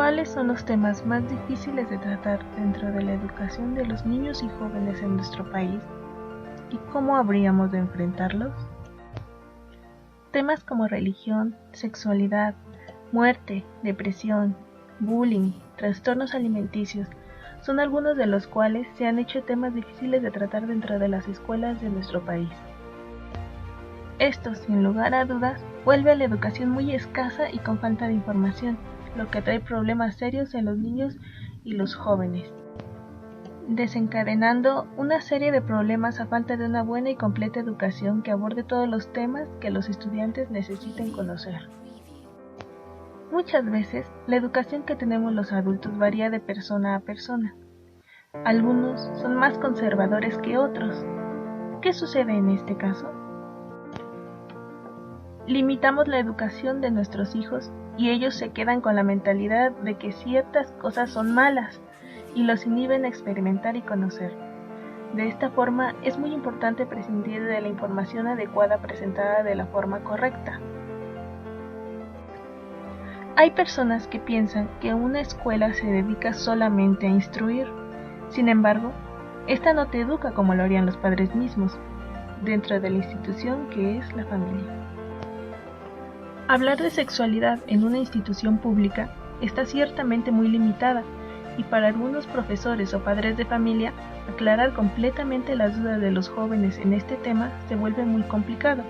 ¿Cuáles son los temas más difíciles de tratar dentro de la educación de los niños y jóvenes en nuestro país? ¿Y cómo habríamos de enfrentarlos? Temas como religión, sexualidad, muerte, depresión, bullying, trastornos alimenticios, son algunos de los cuales se han hecho temas difíciles de tratar dentro de las escuelas de nuestro país. Esto, sin lugar a dudas, vuelve a la educación muy escasa y con falta de información, lo que trae problemas serios en los niños y los jóvenes, desencadenando una serie de problemas a falta de una buena y completa educación que aborde todos los temas que los estudiantes necesiten conocer. Muchas veces, la educación que tenemos los adultos varía de persona a persona. Algunos son más conservadores que otros. ¿Qué sucede en este caso? Limitamos la educación de nuestros hijos y ellos se quedan con la mentalidad de que ciertas cosas son malas y los inhiben a experimentar y conocer. De esta forma, es muy importante prescindir de la información adecuada presentada de la forma correcta. Hay personas que piensan que una escuela se dedica solamente a instruir. Sin embargo, esta no te educa como lo harían los padres mismos, dentro de la institución que es la familia. Hablar de sexualidad en una institución pública está ciertamente muy limitada, y para algunos profesores o padres de familia, aclarar completamente las dudas de los jóvenes en este tema se vuelve muy complicado,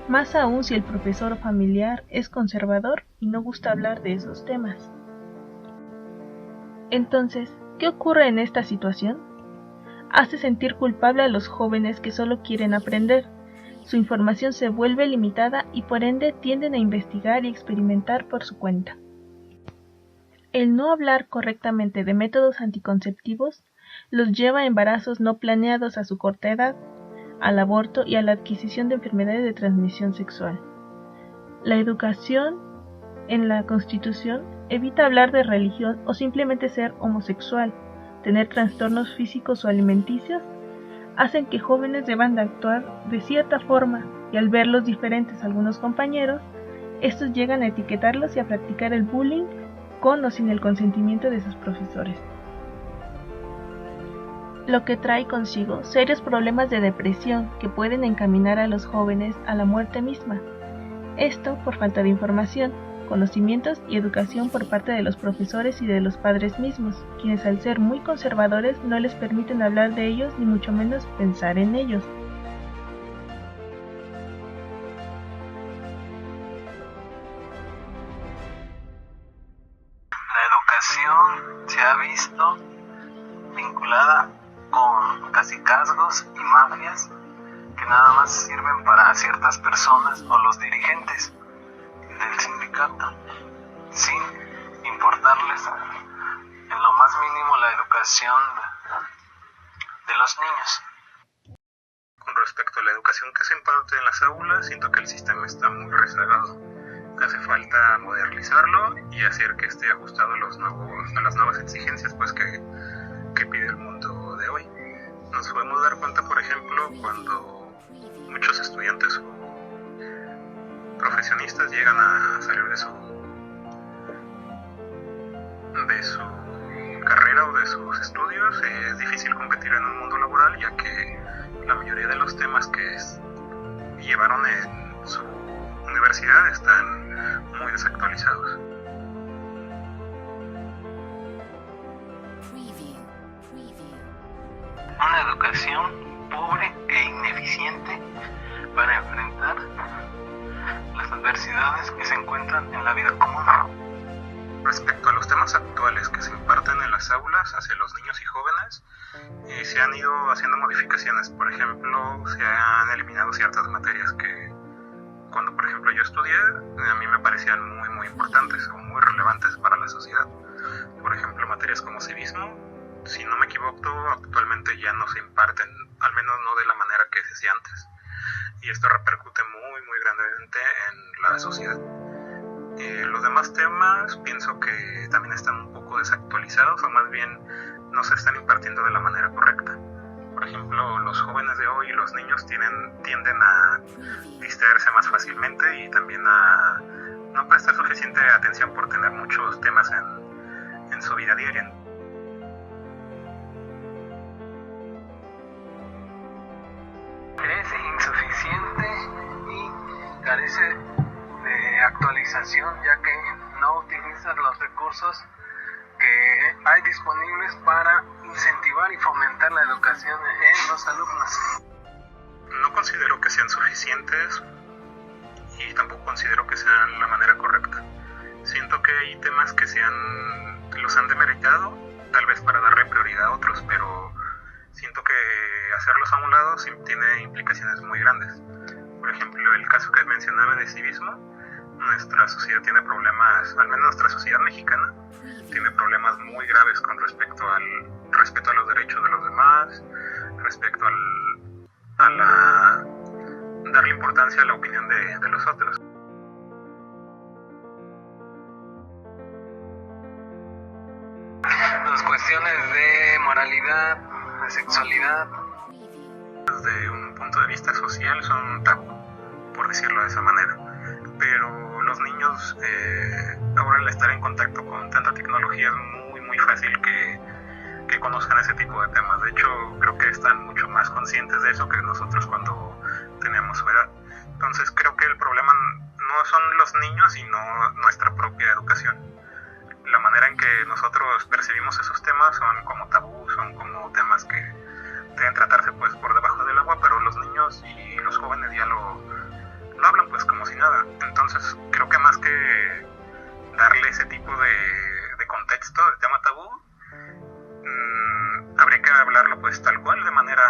más aún si el profesor familiar es conservador y no gusta hablar de esos temas. Entonces, ¿qué ocurre en esta situación? Hace sentir culpable a los jóvenes que solo quieren aprender. Su información se vuelve limitada y por ende tienden a investigar y experimentar por su cuenta. El no hablar correctamente de métodos anticonceptivos los lleva a embarazos no planeados a su corta edad, al aborto y a la adquisición de enfermedades de transmisión sexual. La educación en la Constitución evita hablar de religión o simplemente ser homosexual, tener trastornos físicos o alimenticios, hacen que jóvenes deban de actuar de cierta forma y al verlos diferentes a algunos compañeros, estos llegan a etiquetarlos y a practicar el bullying con o sin el consentimiento de sus profesores. Lo que trae consigo serios problemas de depresión que pueden encaminar a los jóvenes a la muerte misma. Esto por falta de información, conocimientos y educación por parte de los profesores y de los padres mismos, quienes al ser muy conservadores no les permiten hablar de ellos ni mucho menos pensar en ellos. La educación se ha visto vinculada con cacicazgos y mafias que nada más sirven para ciertas personas o los dirigentes del sindicato, sin importarles en lo más mínimo la educación de los niños. Con respecto a la educación que se imparte en las aulas, siento que el sistema está muy rezagado. Hace falta modernizarlo y hacer que esté ajustado a las nuevas exigencias que pide el mundo de hoy. Nos podemos dar cuenta, por ejemplo, cuando muchos estudiantes o profesionistas llegan a salir de su carrera o de sus estudios, es difícil competir en un mundo laboral, ya que la mayoría de los temas que llevaron en su universidad están muy desactualizados. Una educación pobre e ineficiente para enfrentar las adversidades que se encuentran en la vida común. Respecto a los temas actuales que se imparten en las aulas hacia los niños y jóvenes, se han ido haciendo modificaciones. Por ejemplo, se han eliminado ciertas materias que cuando, por ejemplo, yo estudié, a mí me parecían muy importantes o muy relevantes para la sociedad. Por ejemplo, materias como civismo, si no me equivoco, actualmente ya no se imparten, al menos no de la manera que se hacía antes. Y esto repercute muy grandemente en la sociedad. Los demás temas pienso que también están un poco desactualizados, o más bien no se están impartiendo de la manera correcta. Por ejemplo, los jóvenes de hoy y los niños tienden a distraerse más fácilmente y también a no prestar suficiente atención por tener muchos temas en en su vida diaria. Es insuficiente y carece de actualización, ya que no utiliza los recursos que hay disponibles para incentivar y fomentar la educación en los alumnos. No considero que sean suficientes y tampoco considero que sean la manera correcta. Siento que hay temas que los han demeritado, tal vez para darle prioridad a otros, pero siento que hacerlos a un lado sí tiene implicaciones muy grandes. Por ejemplo, el caso que mencionaba de civismo, nuestra sociedad tiene problemas, al menos nuestra sociedad mexicana, tiene problemas muy graves con respecto al respeto a los derechos de los demás, respecto a darle importancia a la opinión de los otros. Las cuestiones de moralidad, de sexualidad, desde un punto de vista social son tabú, por decirlo de esa manera. Pero los niños, ahora al estar en contacto con tanta tecnología, es muy fácil que conozcan ese tipo de temas. De hecho, creo que están mucho más conscientes de eso que nosotros cuando teníamos su edad. Entonces creo que el problema no son los niños, sino nuestra propia educación. La manera en que nosotros percibimos esos temas son como tabú, son como temas que deben tratarse pues por debajo del agua, pero los niños y los jóvenes ya lo hablan pues como si nada. Entonces creo que más que darle ese tipo de contexto, de tema tabú, habría que hablarlo pues tal cual, de manera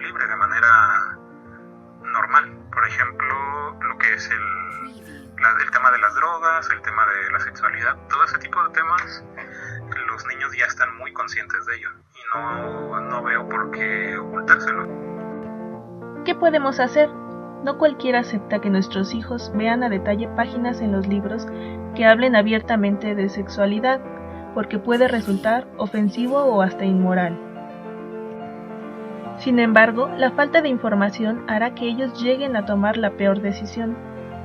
libre, de manera normal. Por ejemplo, lo que es el tema de las drogas, el tema de la sexualidad, todo ese tipo de temas, los niños ya están muy conscientes de ello y no veo por qué ocultárselo. ¿Qué podemos hacer? No cualquiera acepta que nuestros hijos vean a detalle páginas en los libros que hablen abiertamente de sexualidad, porque puede resultar ofensivo o hasta inmoral. Sin embargo, la falta de información hará que ellos lleguen a tomar la peor decisión,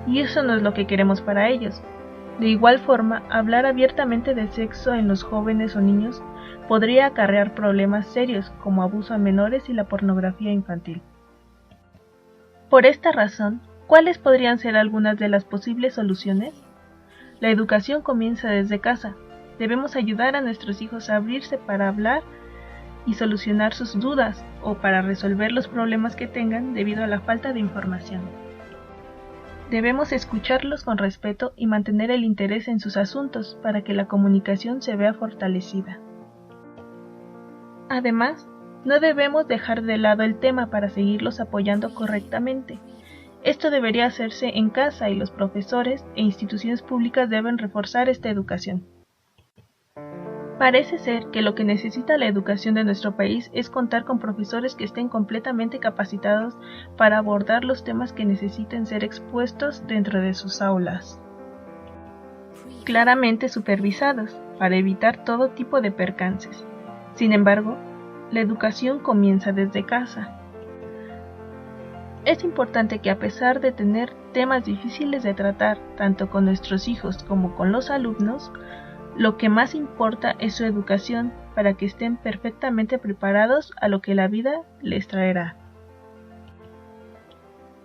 y eso no es lo que queremos para ellos. De igual forma, hablar abiertamente de sexo en los jóvenes o niños podría acarrear problemas serios como abuso a menores y la pornografía infantil. Por esta razón, ¿cuáles podrían ser algunas de las posibles soluciones? La educación comienza desde casa. Debemos ayudar a nuestros hijos a abrirse para hablar y solucionar sus dudas o para resolver los problemas que tengan debido a la falta de información. Debemos escucharlos con respeto y mantener el interés en sus asuntos para que la comunicación se vea fortalecida. Además, no debemos dejar de lado el tema para seguirlos apoyando correctamente. Esto debería hacerse en casa y los profesores e instituciones públicas deben reforzar esta educación. Parece ser que lo que necesita la educación de nuestro país es contar con profesores que estén completamente capacitados para abordar los temas que necesiten ser expuestos dentro de sus aulas. Claramente supervisados, para evitar todo tipo de percances. Sin embargo, la educación comienza desde casa. Es importante que a pesar de tener temas difíciles de tratar tanto con nuestros hijos como con los alumnos, lo que más importa es su educación para que estén perfectamente preparados a lo que la vida les traerá.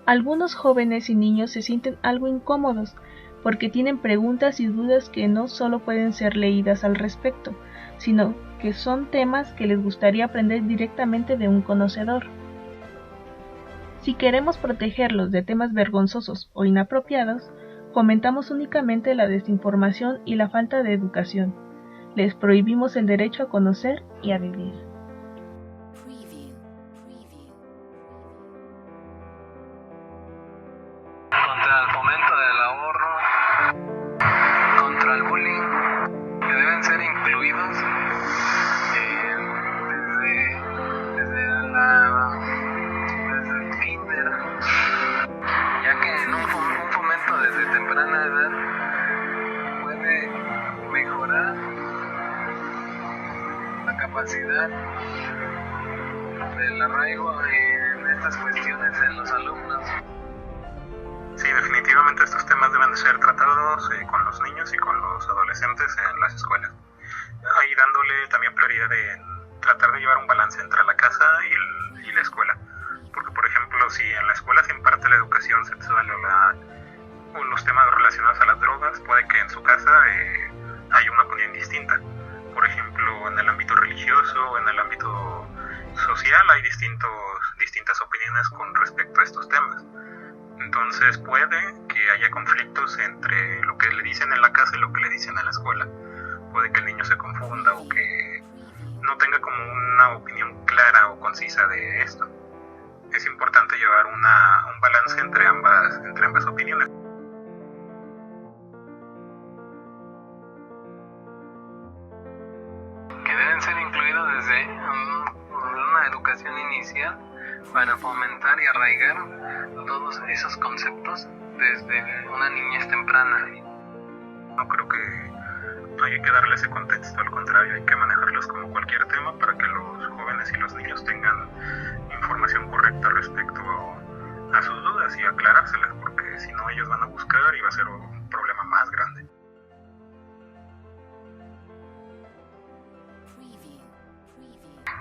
Algunos jóvenes y niños se sienten algo incómodos porque tienen preguntas y dudas que no solo pueden ser leídas al respecto, sino que son temas que les gustaría aprender directamente de un conocedor. Si queremos protegerlos de temas vergonzosos o inapropiados, fomentamos únicamente la desinformación y la falta de educación. Les prohibimos el derecho a conocer y a vivir. Contra el fomento del ahorro, contra el bullying, que deben ser incluidos desde el kinder, ya que en un fomento desde temprana edad puede mejorar la capacidad del arraigo en estas cuestiones en los alumnos. Sí, definitivamente estos temas deben de ser tratados con los niños y con los adolescentes en las escuelas. ahí dándole también prioridad en tratar de llevar un balance entre la casa y la escuela. Porque, por ejemplo, si en la escuela se imparte la educación sexual o los temas relacionados a las drogas, puede que en su casa haya una opinión distinta. Por ejemplo, en el ámbito religioso, en el ámbito social, hay distintas opiniones con respecto a estos temas. Entonces puede que haya conflictos entre lo que le dicen en la casa y lo que le dicen en la escuela. Puede que el niño se confunda o que no tenga como una opinión clara o concisa de esto. Es importante llevar un balance entre ambas opiniones. Que deben ser incluidos desde una educación inicial para fomentar y arraigar todos esos conceptos desde una niñez temprana. No creo que hay que darle ese contexto, al contrario, hay que manejarlos como cualquier tema para que los jóvenes y los niños tengan información correcta respecto a sus dudas y aclarárselas, porque si no ellos van a buscar y va a ser un problema más grande.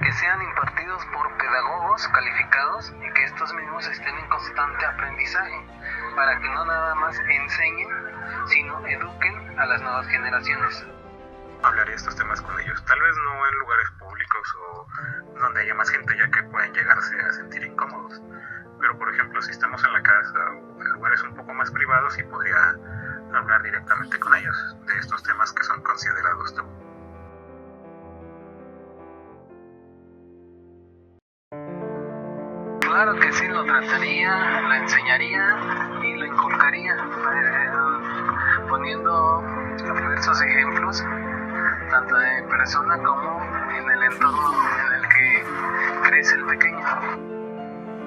Que sean impartidos por pedagogos calificados y que estos mismos estén en constante aprendizaje para que no nada más enseñen, sino eduquen a las nuevas generaciones. Hablaré de estos temas con ellos, tal vez no en lugares públicos o donde haya más gente, ya que pueden llegarse a sentir incómodos, pero por ejemplo si estamos en la casa o en lugares un poco más privados, sí podría hablar directamente con ellos de estos temas que son considerados tabú. Claro que sí, lo trataría, lo enseñaría y lo inculcaría, poniendo diversos ejemplos, tanto de persona como en el entorno en el que crece el pequeño.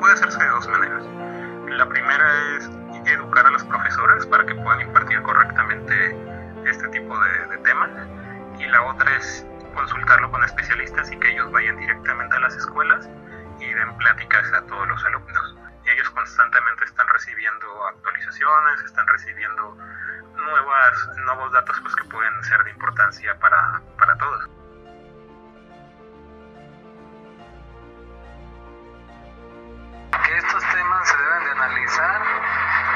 Puede hacerse de dos maneras. La primera es educar a los profesores para que puedan impartir correctamente este tipo de temas, y la otra es consultarlo con especialistas y que ellos vayan directamente a las escuelas y den pláticas a todos los alumnos. Ellos constantemente están recibiendo actualizaciones, están recibiendo nuevos datos pues, que pueden ser de importancia para todos. Que estos temas se deben de analizar,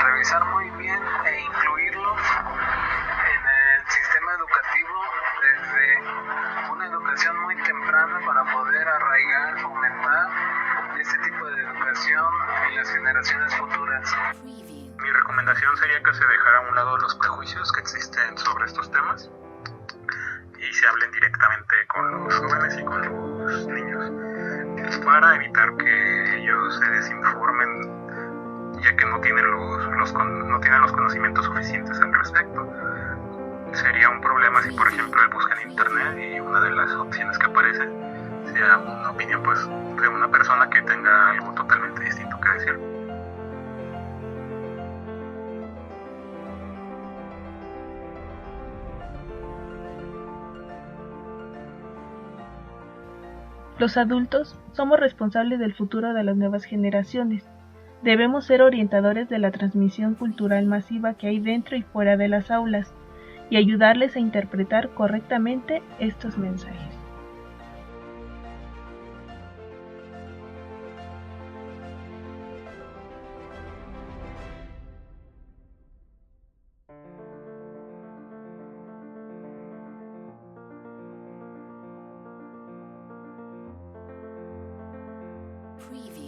revisar muy bien e incluirlos en el sistema educativo desde una educación muy temprana para poder arraigar, fomentar este tipo de educación en las generaciones futuras. Mi recomendación sería que se dejara a un lado los prejuicios que existen sobre estos temas y se hablen directamente con los jóvenes y con los niños para evitar que ellos se desinformen, ya que no tienen los conocimientos suficientes al respecto. Sería un problema si por ejemplo él busca en internet y una de las opciones que aparece sea una opinión pues de una persona que tenga algo totalmente distinto que decir. Los adultos somos responsables del futuro de las nuevas generaciones. Debemos ser orientadores de la transmisión cultural masiva que hay dentro y fuera de las aulas y ayudarles a interpretar correctamente estos mensajes. Preview.